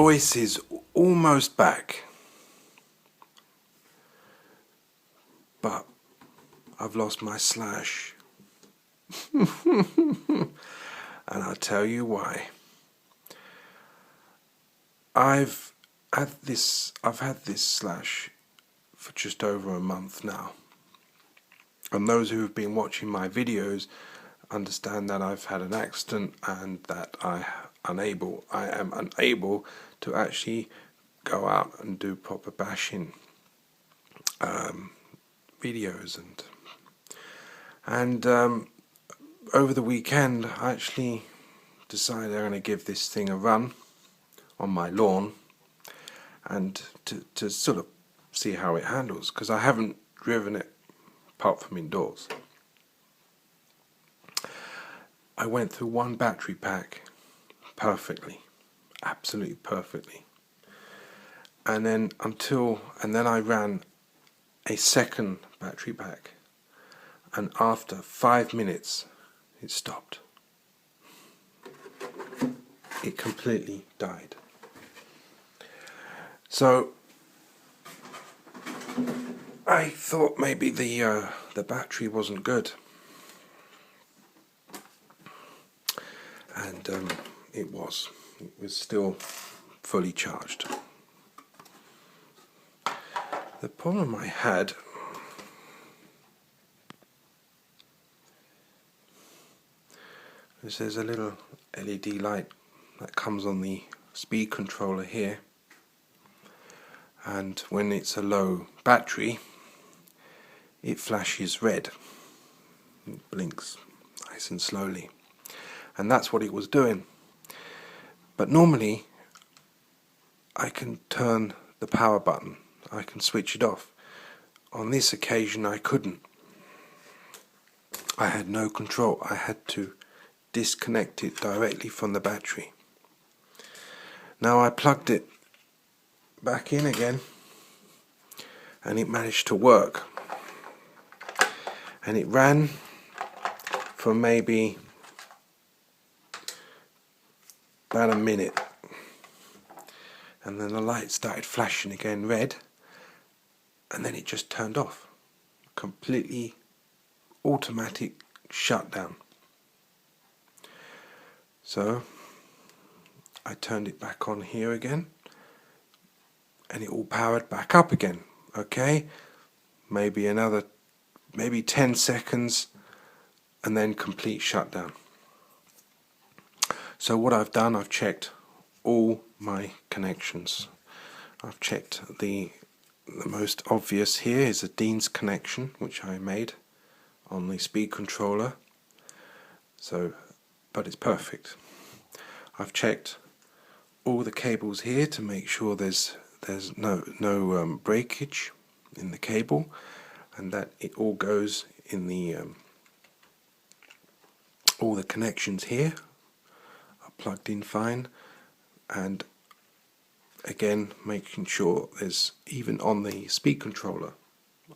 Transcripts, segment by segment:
voice is almost back, but I've lost my slash. And I'll tell you why. I've had this slash for just over a month now. And those who have been watching my videos understand that I've had an accident and that I am unable to actually go out and do proper bashing videos, and over the weekend I actually decided I'm going to give this thing a run on my lawn and to sort of see how it handles, because I haven't driven it apart from indoors. I went through one battery pack perfectly, absolutely perfectly, and then I ran a second battery pack, and after 5 minutes it stopped. It completely died. So I thought maybe the battery wasn't good, and it was still fully charged. The problem I had is there's a little LED light that comes on the speed controller here, and when it's a low battery it flashes red. It blinks nice and slowly, and that's what it was doing. But normally I can turn the power button, I can switch it off. On this occasion I couldn't. I had no control. I had to disconnect it directly from the battery. Now I plugged it back in again and it managed to work, and it ran for maybe about a minute, and then the light started flashing again red, and then it just turned off. Completely automatic shutdown. So I turned it back on here again and it all powered back up again. Okay, maybe 10 seconds and then complete shutdown. So what I've done, I've checked all my connections. I've checked the most obvious here is a Dean's connection, which I made on the speed controller. But it's perfect. I've checked all the cables here to make sure there's no breakage in the cable, and that it all goes in the all the connections here are plugged in fine, and again making sure there's, even on the speed controller,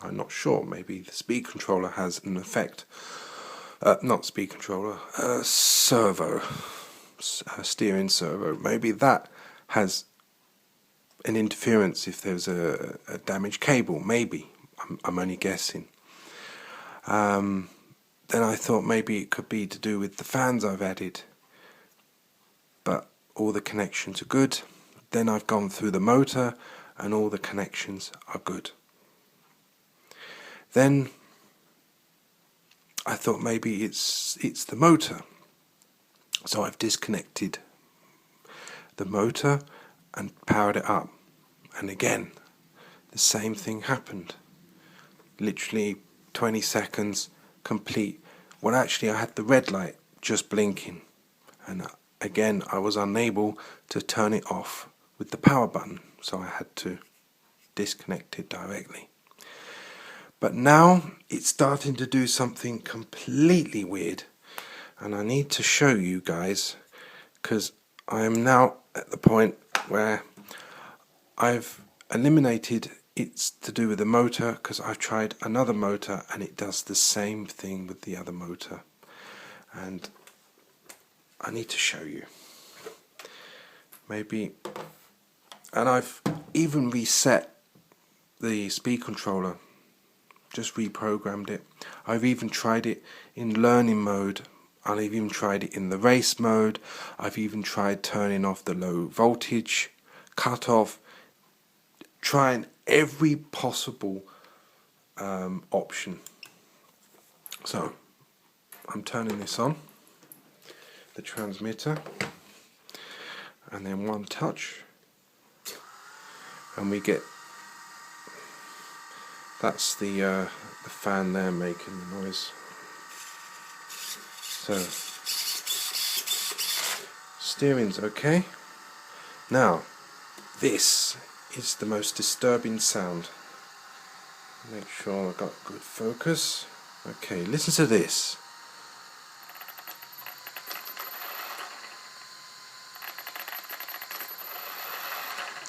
I'm not sure, maybe the speed controller has an effect, not speed controller, servo, steering servo, maybe that has an interference if there's a damaged cable, maybe, I'm only guessing. Then I thought maybe it could be to do with the fans I've added, but all the connections are good. Then I've gone through the motor and all the connections are good. Then I thought maybe it's the motor, so I've disconnected the motor and powered it up, and again the same thing happened. Literally 20 seconds complete. Well, actually I had the red light just blinking, and again I was unable to turn it off with the power button, so I had to disconnect it directly. But now it's starting to do something completely weird, and I need to show you guys, because I am now at the point where I've eliminated it's to do with the motor, because I've tried another motor and it does the same thing with the other motor, and I need to show you. Maybe And I've even reset the speed controller, just reprogrammed it. I've even tried it in learning mode. I've even tried it in the race mode. I've even tried turning off the low voltage cutoff, trying every possible option. So I'm turning this on, the transmitter, and then one touch, and we get, that's the fan there making the noise. So steering's okay. Now this is the most disturbing sound. Make sure I've got good focus. Okay, listen to this.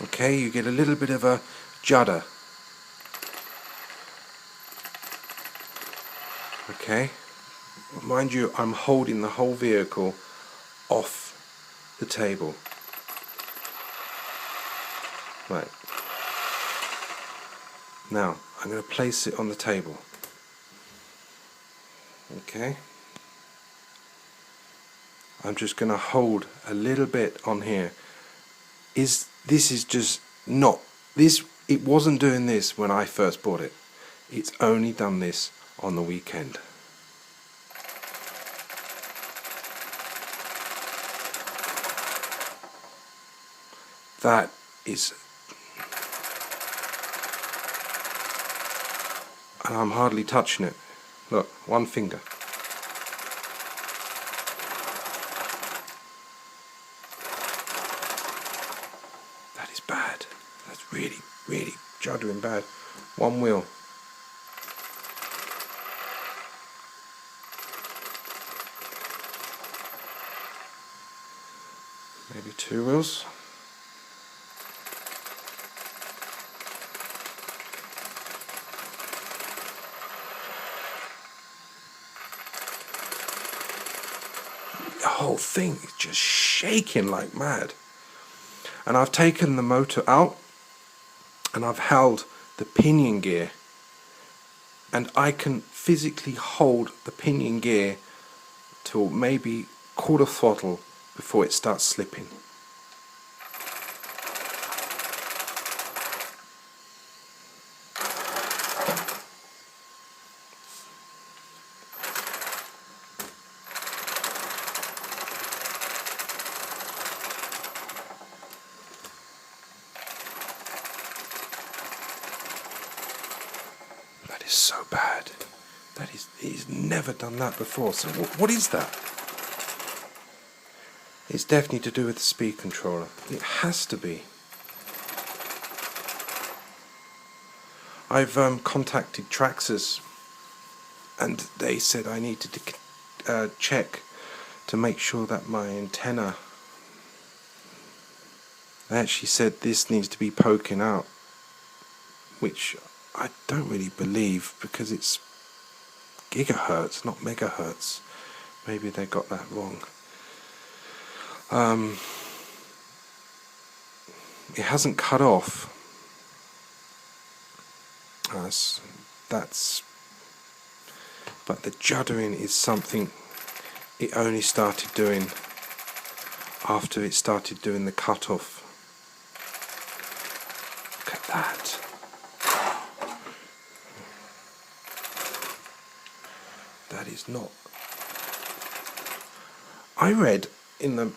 Okay, you get a little bit of a judder. Okay, mind you, I'm holding the whole vehicle off the table. Right. Now, I'm going to place it on the table. Okay. I'm just going to hold a little bit on here. This is just not this. It wasn't doing this when I first bought it. It's only done this on the weekend. That is, and I'm hardly touching it. Look, one finger. That is bad. That's really, really juddering bad. One wheel. Maybe two wheels. The whole thing is just shaking like mad. And I've taken the motor out and I've held the pinion gear, and I can physically hold the pinion gear till maybe quarter throttle before it starts slipping. That is so bad. He's never done that before. So what is that? It's definitely to do with the speed controller. It has to be. I've contacted Traxxas, and they said I needed to check to make sure that my antenna, they actually said this needs to be poking out, which I don't really believe because it's gigahertz, not megahertz. Maybe they got that wrong. It hasn't cut off. But the juddering is something it only started doing after it started doing the cutoff. Look at that. That is not. I read in the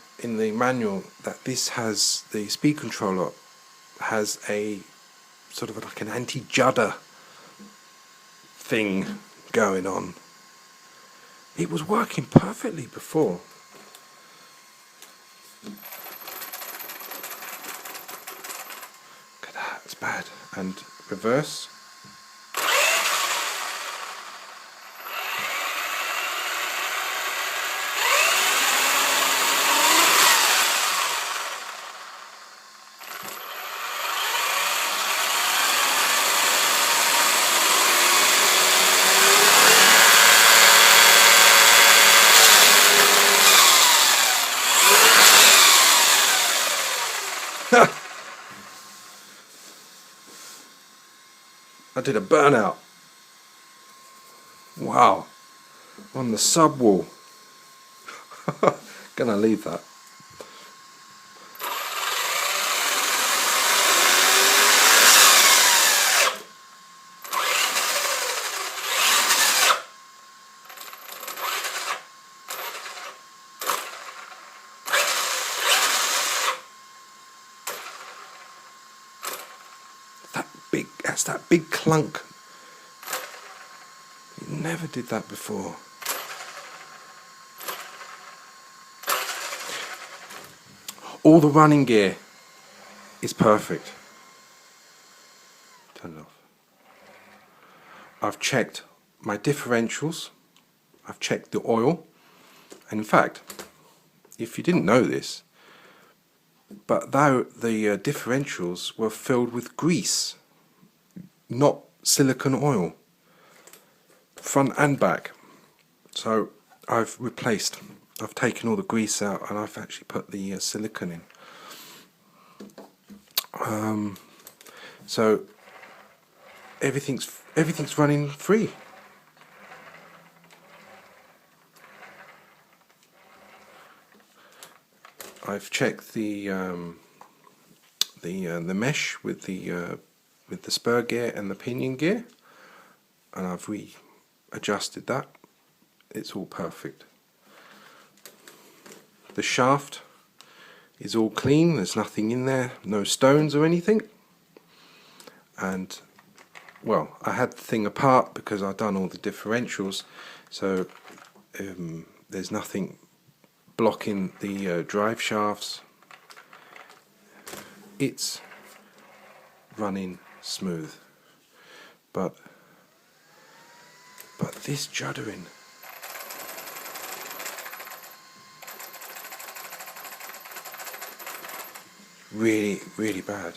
manual that this has, the speed controller has a sort of like an anti-judder thing going on. It was working perfectly before. Look at that, it's bad. And reverse. I did a burnout. Wow. On the subwall. Gonna leave that. That's that big clunk. You never did that before. All the running gear is perfect. Turn it off. I've checked my differentials. I've checked the oil. And in fact, if you didn't know this, but though the differentials were filled with grease, not silicone oil, front and back. So I've taken all the grease out and I've actually put the silicone in. So everything's running free. I've checked the mesh with the spur gear and the pinion gear, and I've readjusted that. It's all perfect. The shaft is all clean. There's nothing in there, no stones or anything. And well, I had the thing apart because I've done all the differentials, so there's nothing blocking the drive shafts. It's running smooth, but this juddering, really bad.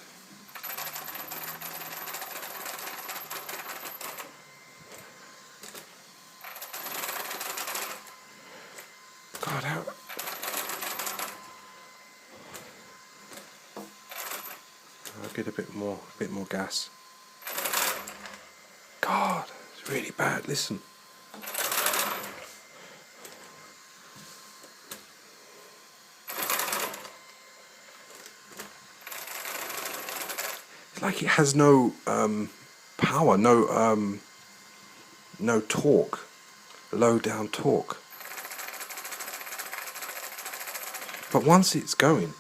God, how... I'll get a bit more gas. God, it's really bad. Listen. It's like it has no power, no torque, low down torque. But once it's going,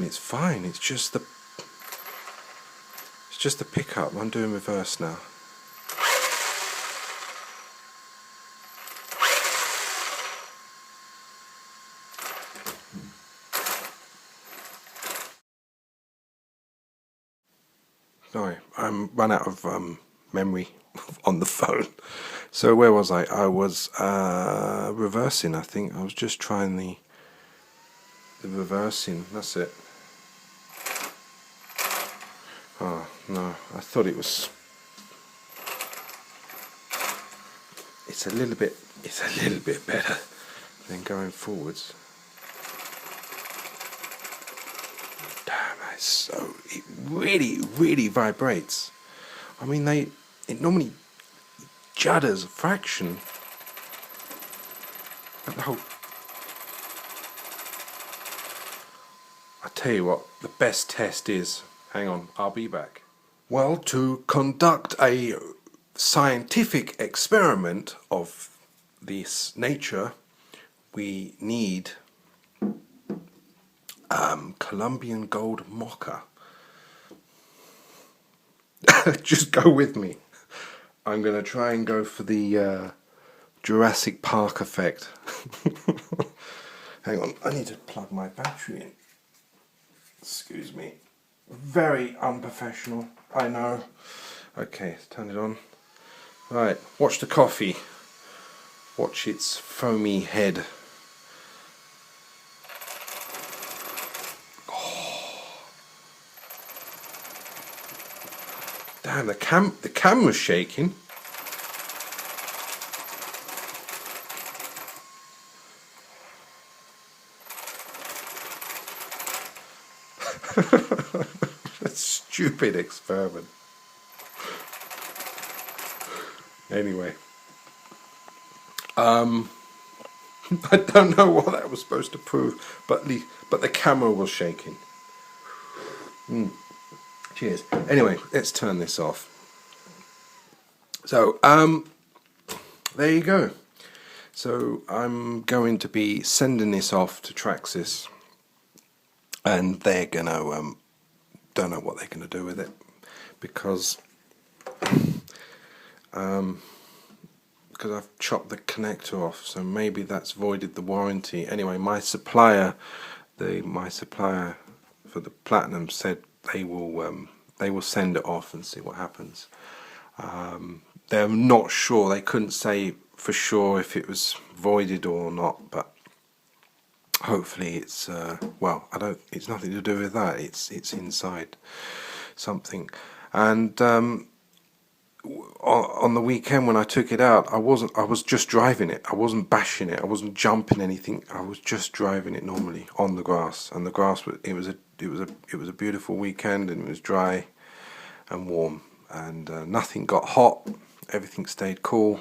it's fine. It's just the pickup. I'm doing reverse now. Sorry, I'm run out of memory on the phone. So where was I? I was reversing. I think I was just trying the reversing. That's it. Oh no, I thought it was. It's a little bit better than going forwards. So it really vibrates. I mean, it normally judders a fraction, but the whole... I tell you what, the best test is. Hang on, I'll be back. Well, to conduct a scientific experiment of this nature, we need Colombian gold mocha. Just go with me. I'm going to try and go for the Jurassic Park effect. Hang on, I need to plug my battery in. Excuse me. Very unprofessional, I know. Okay, turn it on. Right, watch the coffee. Watch its foamy head. Man, the camera's shaking. Stupid experiment. Anyway, I don't know what that was supposed to prove, but the camera was shaking. Cheers. Anyway, let's turn this off. So, there you go. So I'm going to be sending this off to Traxxas, and they're gonna don't know what they're gonna do with it, because I've chopped the connector off, so maybe that's voided the warranty. Anyway, my supplier for the platinum said they will send it off and see what happens. They're not sure. They couldn't say for sure if it was voided or not, but hopefully it's well, it's nothing to do with that. It's inside something. And on the weekend when I took it out, I was just driving it. I wasn't bashing it. I wasn't jumping anything. I was just driving it normally on the grass. And the grass it was a beautiful weekend, and it was dry and warm, and nothing got hot. Everything stayed cool.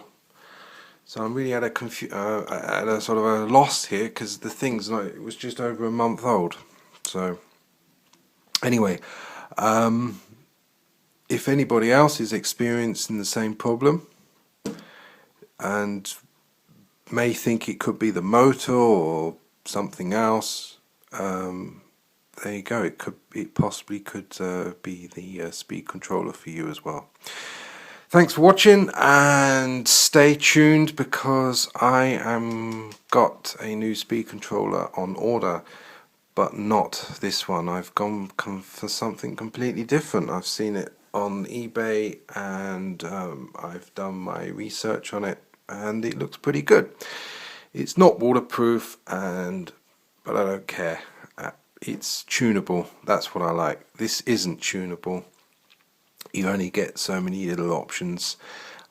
So I'm really at a sort of a loss here, because the thing's it was just over a month old. So anyway, if anybody else is experiencing the same problem and may think it could be the motor or something else, there you go. It possibly could be the speed controller for you as well. Thanks for watching, and stay tuned, because I am got a new speed controller on order, but not this one. I've come for something completely different. I've seen it on eBay, and I've done my research on it, and it looks pretty good. It's not waterproof, but I don't care. It's tunable. That's what I like. This isn't tunable. You only get so many little options.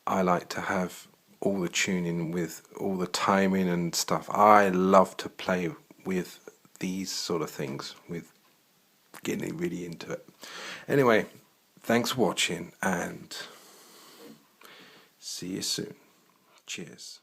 I like to have all the tuning with all the timing and stuff. I love to play with these sort of things, with getting really into it. Anyway, thanks for watching, and see you soon. Cheers.